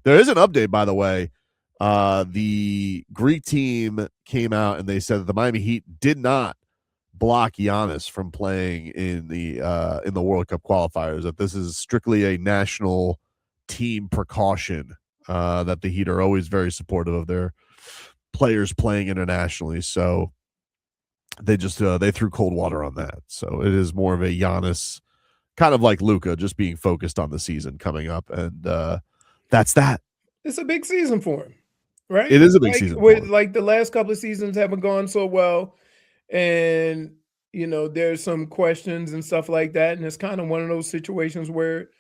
There is an update, by the way. The Greek team came out and they said that the Miami Heat did not block Giannis from playing in the World Cup qualifiers. That this is strictly a national team precaution. That the Heat are always very supportive of their players playing internationally. So they just they threw cold water on that. So it is more of a Giannis, kind of like Luka, just being focused on the season coming up, and that's that. It's a big season for him, right? It is a big season. Like the last couple of seasons haven't gone so well, and there's some questions and stuff like that, and it's kind of one of those situations where,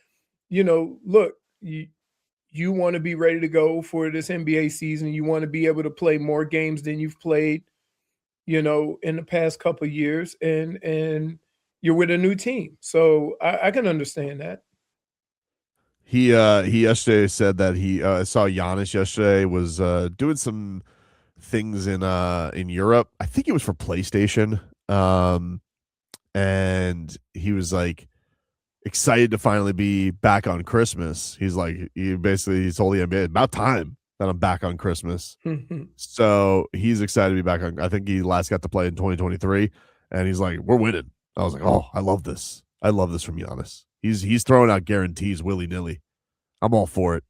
look, you want to be ready to go for this NBA season. You want to be able to play more games than you've played, in the past couple of years, and you're with a new team. So I can understand that. He yesterday said that he saw Giannis yesterday was doing some things in Europe. I think it was for PlayStation. And he was like excited to finally be back on Christmas. He's like, he told the NBA, about time that I'm back on Christmas. So he's excited to be back on. I think he last got to play in 2023, and he's like, we're winning. I was like, oh, I love this. I love this from Giannis. He's throwing out guarantees willy-nilly. I'm all for it.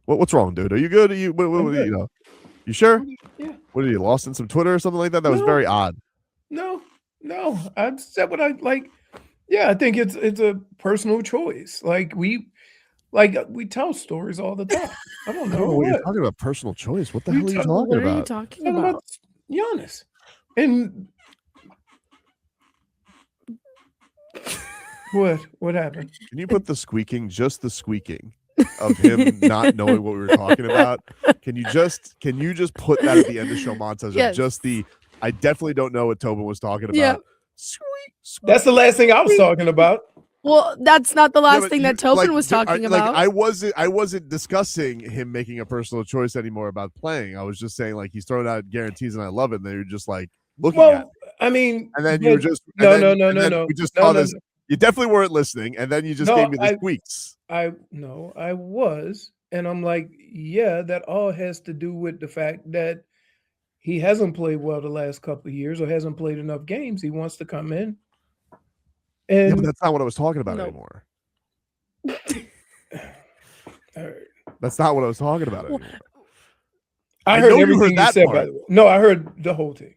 What's wrong, dude? Are you good? Are you good. You sure? Yeah. What are you, lost in some Twitter or something like that? That was very odd. No. I said what I like. Yeah, I think it's a personal choice. Like we tell stories all the time. I don't know what you're talking about. Personal choice. What the hell are you talking about? What are you talking about? Giannis. And what happened? Can you put the squeaking, just the squeaking of him not knowing what we were talking about? Can you just put that at the end of show montage? Yes. Of just the I definitely don't know what Tobin was talking about. Yeah. Squeak. That's the last thing I was talking about. Well, that's not the last thing that Tobin was talking about. I wasn't discussing him making a personal choice anymore about playing. I was just saying, like, he's throwing out guarantees and I love it. And then you're just like looking at it. I mean, and then you were just no. We just saw this. You definitely weren't listening, and then you just gave me the squeaks. I was, and I'm like, yeah, that all has to do with the fact that he hasn't played well the last couple of years or hasn't played enough games. He wants to come in. And but that's not what I was talking about anymore. All right. That's not what I was talking about anymore. I heard everything you said, by the way. No, I heard the whole thing.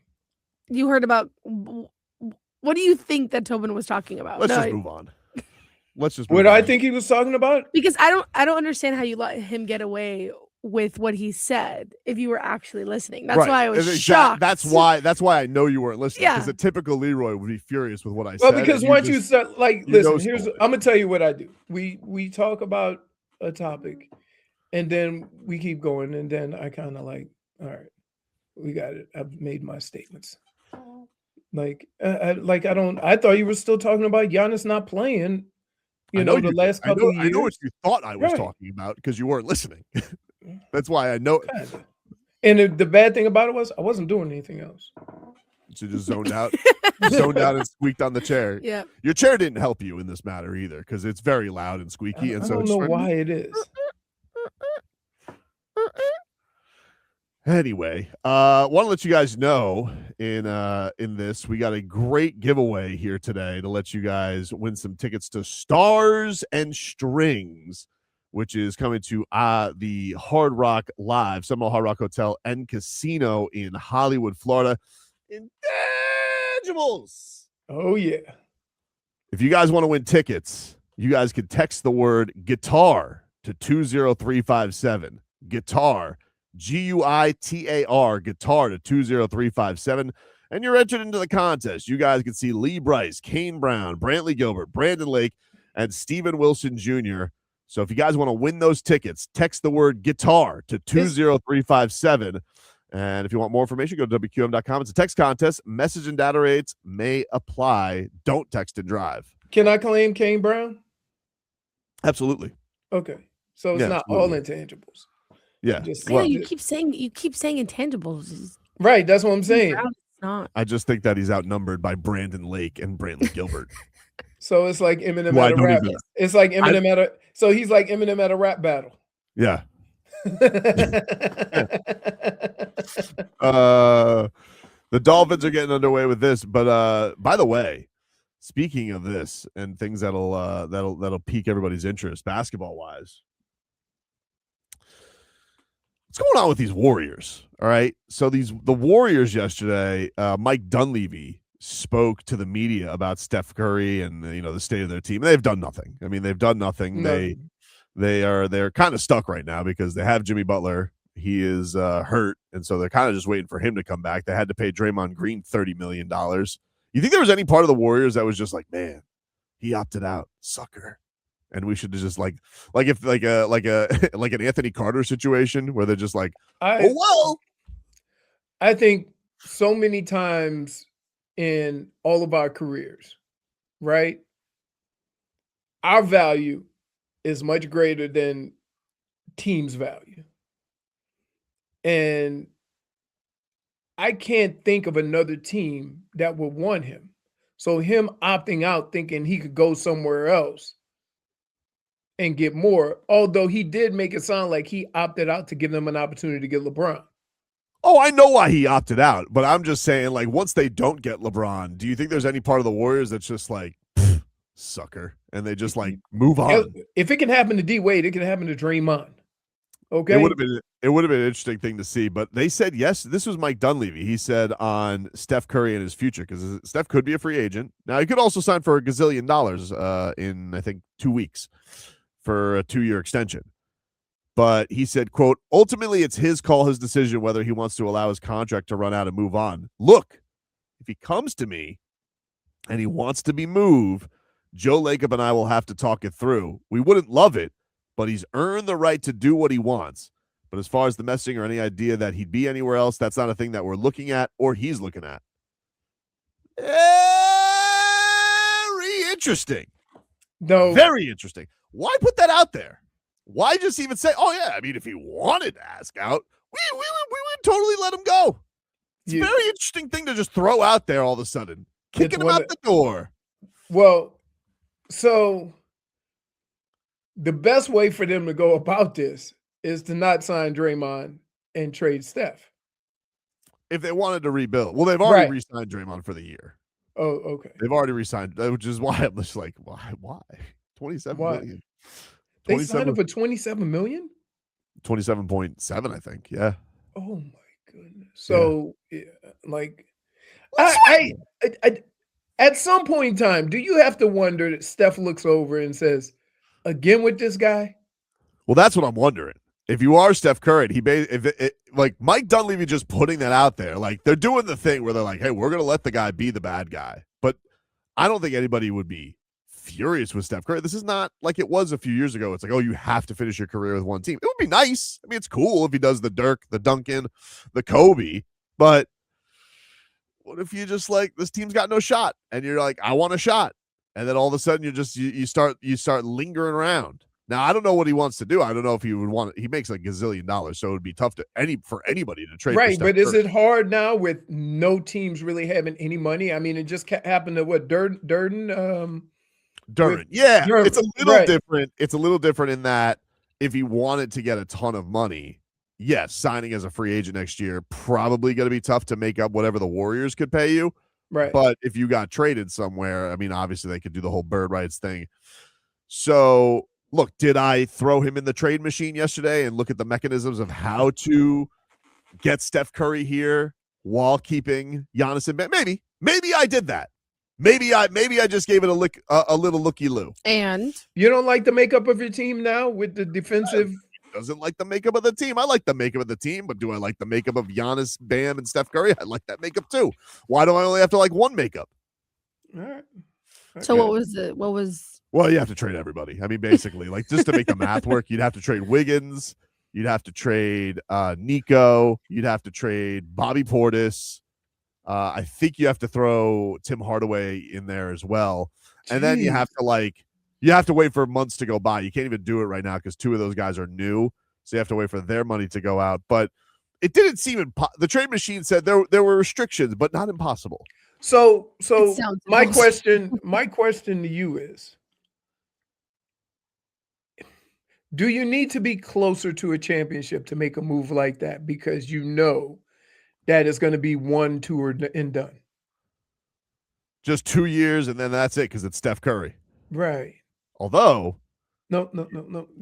You heard about what do you think that Tobin was talking about? Let's just move on. What do I think he was talking about? Because I don't understand how you let him get away with what he said if you were actually listening. That's why I was shocked. That's why I know you weren't listening. Because a typical Leroy would be furious with what I said. Well, because once you start, listen, I'm gonna tell you what I do. We talk about a topic, and then we keep going, and then I kind of like, all right, we got it. I've made my statements. I thought you were still talking about Giannis not playing. The last couple of years. I know what you thought I was talking about because you weren't listening. That's why I know. And the bad thing about it was I wasn't doing anything else. So just zoned out, and squeaked on the chair. Yeah, your chair didn't help you in this matter either because it's very loud and squeaky. I don't know why it is. Anyway, want to let you guys know in this we got a great giveaway here today to let you guys win some tickets to Stars and Strings, which is coming to the Hard Rock Live, Seminole Hard Rock Hotel and Casino in Hollywood, Florida. Intangibles. Oh yeah. If you guys want to win tickets, you guys can text the word guitar to 20357. Guitar. GUITAR, guitar to 20357, and you're entered into the contest. You guys can see Lee Bryce, Kane Brown, Brantley Gilbert, Brandon Lake, and Stephen Wilson Jr. So if you guys want to win those tickets, text the word guitar to 20357. And if you want more information, go to WQM.com. It's a text contest. Message and data rates may apply. Don't text and drive. Can I claim Kane Brown? Absolutely. Okay. So it's not all intangibles. Yeah. You keep saying intangibles. Right. That's what I'm saying. Not. I just think that he's outnumbered by Brandon Lake and Brantley Gilbert. So it's like Eminem Well, I at a don't rap. even. It's like Eminem at a. So he's like Eminem at a rap battle. Yeah. The Dolphins are getting underway with this, but by the way, speaking of this and things that'll pique everybody's interest basketball wise, what's going on with these Warriors? All right, so the Warriors yesterday, Mike Dunleavy spoke to the media about Steph Curry and the state of their team. They've done nothing. I mean, they've done nothing. They're kind of stuck right now because they have Jimmy Butler. He is hurt, and so they're kind of just waiting for him to come back. They had to pay Draymond Green $30 million. You think there was any part of the Warriors that was just like, man, he opted out, sucker, and we should just like if like an Anthony Carter situation where they're just like, oh well. I think so many times in all of our careers, right? Our value is much greater than team's value. And I can't think of another team that would want him. So him opting out thinking he could go somewhere else and get more, although he did make it sound like he opted out to give them an opportunity to get LeBron. Oh, I know why he opted out, but I'm just saying, like, once they don't get LeBron, do you think there's any part of the Warriors that's just like, sucker, and they just like move on? If it can happen to D Wade, it can happen to Draymond. Okay, it would have been an interesting thing to see, but they said yes. This was Mike Dunleavy. He said on Steph Curry and his future, because Steph could be a free agent. Now he could also sign for $1 gazillion in I think 2 weeks for a 2-year extension. But he said, quote, ultimately it's his call, his decision, whether he wants to allow his contract to run out and move on. Look, if he comes to me and he wants to be moved, Joe Lacob and I will have to talk it through. We wouldn't love it, but he's earned the right to do what he wants. But as far as the messaging or any idea that he'd be anywhere else, that's not a thing that we're looking at or he's looking at. Very interesting. No, very interesting. Why put that out there? Why just even say, oh, yeah, I mean, if he wanted to ask out, we would totally let him go. It's a very interesting thing to just throw out there all of a sudden, kicking him out the door. Well, so the best way for them to go about this is to not sign Draymond and trade Steph. If they wanted to rebuild. Well, they've already re-signed Draymond for the year. Oh, okay. They've already re-signed, which is why I'm just like, why? 27 million. They signed him for 27 million? 27.7, I think. Yeah. Oh my goodness. So like I at some point in time, do you have to wonder that Steph looks over and says, again with this guy? Well, that's what I'm wondering. If you are Steph Curry, like Mike Dunleavy just putting that out there, like they're doing the thing where they're like, hey, we're going to let the guy be the bad guy. But I don't think anybody would be furious with Steph Curry. This is not like it was a few years ago. It's like, oh, you have to finish your career with one team. It would be nice. I mean, it's cool if he does the Dirk, the Duncan, the Kobe. But what if you just like, this team's got no shot, and you're like, I want a shot, and then all of a sudden you start lingering around. Now, I don't know what he wants to do. I don't know if he would want it. He makes like $1 gazillion, so it would be tough for anybody to trade. Right, but is it hard now with no teams really having any money? I mean, it just happened to what Durden. Yeah, it's a little different. It's a little different in that if he wanted to get a ton of money, yes, signing as a free agent next year probably going to be tough to make up whatever the Warriors could pay you. Right, but if you got traded somewhere, I mean, obviously they could do the whole bird rights thing. So. Look, did I throw him in the trade machine yesterday and look at the mechanisms of how to get Steph Curry here while keeping Giannis in bed? Maybe I did that. Maybe I just gave it a little looky-loo. And you don't like the makeup of your team now with the defensive? Doesn't like the makeup of the team. I like the makeup of the team, but do I like the makeup of Giannis, Bam, and Steph Curry? I like that makeup too. Why do I only have to like one makeup? All right. Okay. So what was Well, you have to trade everybody. I mean, basically, like just to make the math work, you'd have to trade Wiggins, you'd have to trade Nico, you'd have to trade Bobby Portis. I think you have to throw Tim Hardaway in there as well, and then you have to wait for months to go by. You can't even do it right now because 2 of those guys are new, so you have to wait for their money to go out. But it didn't seem the trade machine said there were restrictions, but not impossible. So sounds my exhausting. question to you is, do you need to be closer to a championship to make a move like that? Because you know that it's going to be 1, 2, and done. Just 2 years, and then that's it because it's Steph Curry. Right. Although, No. You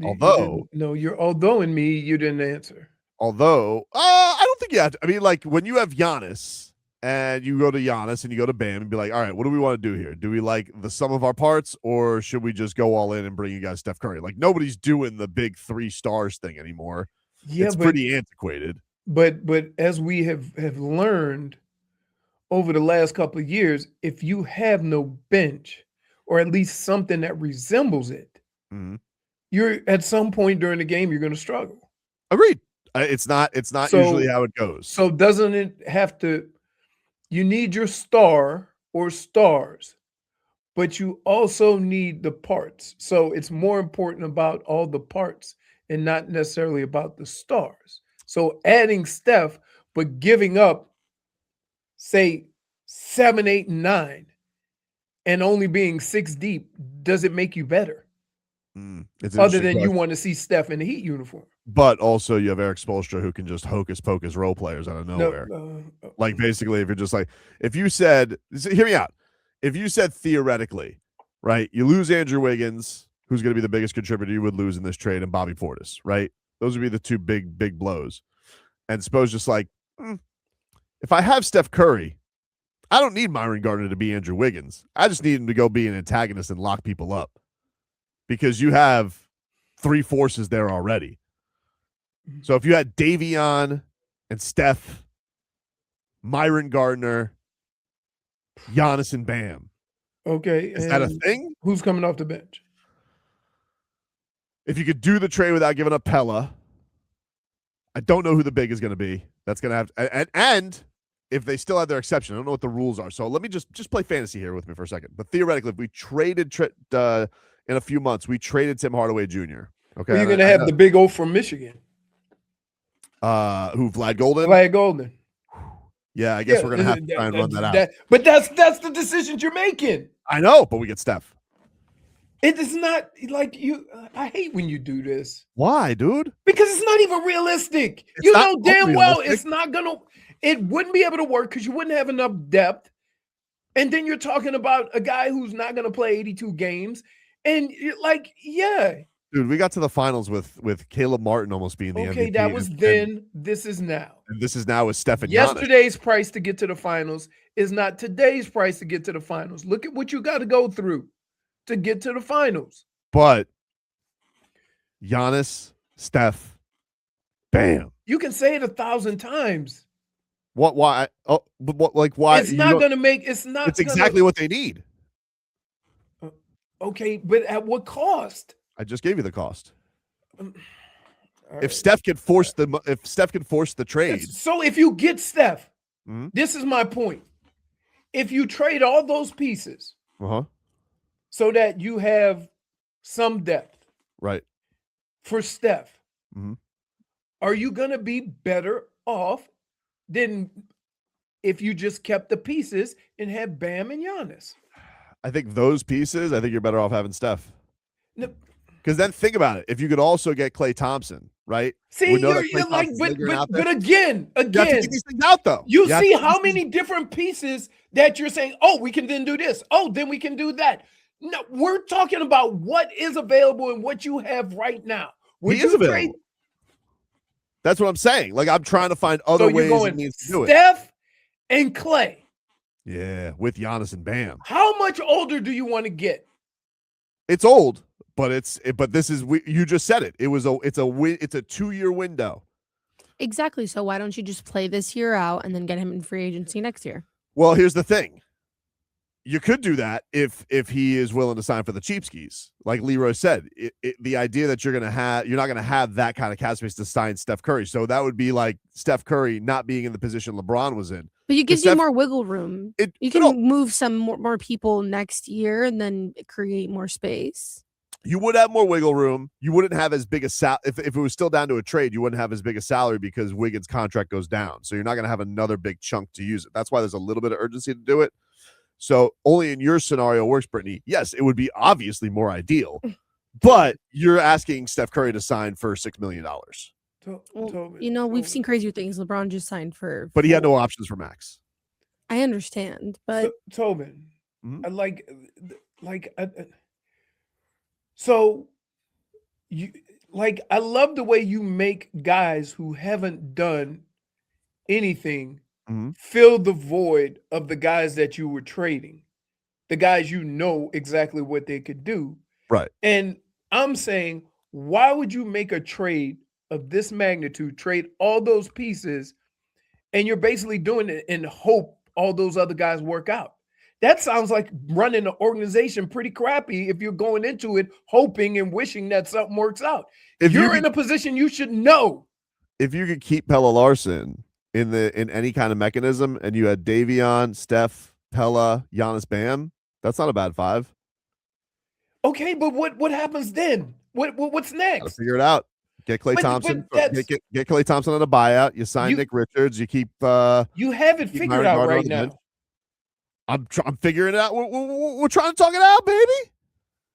although, didn't, no, you're although in me, you didn't answer. I don't think you have to. I mean, like when you have Giannis and you go to Giannis and you go to Bam and be like, all right, what do we want to do here? Do we like the sum of our parts, or should we just go all in and bring you guys Steph Curry? Like nobody's doing the big 3 stars thing anymore. Yeah, It's but pretty antiquated. but as we have learned over the last couple of years, if you have no bench or at least something that resembles it, Mhm. you're at some point during the game you're going to struggle. Agreed. It's not usually how it goes. So doesn't it have to? You need your star or stars, but you also need the parts. So it's more important about all the parts and not necessarily about the stars. So adding Steph, but giving up, say, 7, 8, and 9, and only being 6 deep, does it make you better? It's an Other interesting than you question. want to see Steph in the Heat uniform. But also you have Eric Spoelstra who can just hocus pocus role players out of nowhere. Like basically, if you're just like, if you said, hear me out. If you said theoretically, right, you lose Andrew Wiggins, who's going to be the biggest contributor you would lose in this trade, and Bobby Portis, right? Those would be the 2 big blows. And suppose just like, if I have Steph Curry, I don't need Myron Gardner to be Andrew Wiggins. I just need him to go be an antagonist and lock people up because you have 3 forces there already. So if you had Davion and Steph, Myron Gardner, Giannis and Bam. Okay. Is that a thing? Who's coming off the bench? If you could do the trade without giving up Pella, I don't know who the big is going to be. That's going to have and if they still have their exception, I don't know what the rules are. So let me just play fantasy here with me for a second. But theoretically, if we traded in a few months, we traded Tim Hardaway Jr. Okay, Well, you're going to have the big O from Michigan. Who, Vlad Golden? Vlad Golden. Yeah, I guess we're gonna have to try and run that out. But that's the decisions you're making. I know, but we get Steph. It is not like you. I hate when you do this. Why, dude? Because it's not even realistic. It's you not know damn well unrealistic. it's not gonna. It wouldn't be able to work because you wouldn't have enough depth. And then you're talking about a guy who's not gonna play 82 games, and you're like, yeah. Dude, we got to the finals with Caleb Martin almost being the MVP. Okay, that was then. This is now. And this is now with Steph and Giannis. Yesterday's price to get to the finals is not today's price to get to the finals. Look at what you got to go through to get to the finals. But Giannis, Steph, Bam. You can say it 1,000 times. What? Why? Oh, but what? Like why? It's not going to make. It's not. It's exactly what they need. Okay, but at what cost? I just gave you the cost. Right. If Steph could force the trade. So if you get Steph, Mhm. this is my point. If you trade all those pieces, so that you have some depth, right, for Steph, Mhm. are you going to be better off than if you just kept the pieces and had Bam and Giannis? I think those pieces. I think you're better off having Steph. No. Because then think about it. If you could also get Klay Thompson, right? See, you're like, but again, you have to get these things out though. You see how many different pieces that you're saying, oh, we can then do this. Oh, then we can do that. No, we're talking about what is available and what you have right now. He is available. That's what I'm saying. Like I'm trying to find other ways it needs to do it. Steph and Klay. Yeah, with Giannis and Bam. How much older do you want to get? It's old. But this is you just said it. It's a 2-year window. Exactly. So why don't you just play this year out and then get him in free agency next year? Well, here's the thing. You could do that if he is willing to sign for the cheap skis. Like Leroy said, the idea that you're not going to have that kind of cap space to sign Steph Curry. So that would be like Steph Curry not being in the position LeBron was in. But it gives you more wiggle room. You can move some more people next year and then create more space. You would have more wiggle room. You wouldn't have as big a if it was still down to a trade, you wouldn't have as big a salary because Wiggins' contract goes down. So you're not going to have another big chunk to use it. That's why there's a little bit of urgency to do it. So only in your scenario works, Brittany. Yes, it would be obviously more ideal, but you're asking Steph Curry to sign for $6 million. Well, we've seen crazier things. LeBron just signed for. But he had no options for max. I understand, but Tobin, Mhm. I like, so you like. I love the way you make guys who haven't done anything Mhm. fill the void of the guys that you were trading, the guys you know exactly what they could do. Right. And I'm saying, why would you make a trade of this magnitude, trade all those pieces, and you're basically doing it in hope all those other guys work out? That sounds like running an organization pretty crappy if you're going into it hoping and wishing that something works out. You're in a position you should know. If you could keep Pella Larson in any kind of mechanism, and you had Davion, Steph, Pella, Giannis, Bam, that's not a bad five. Okay, but what happens then? What's next? Gotta figure it out. Get Klay Thompson. Get Klay Thompson on a buyout. You sign Nick Richards. You keep. You have it figured out right now. I'm figuring it out. We're trying to talk it out, baby.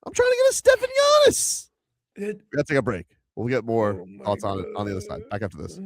I'm trying to get a Steph and Giannis. We gotta take a break. We'll get more thoughts on it on the other side. Back after this.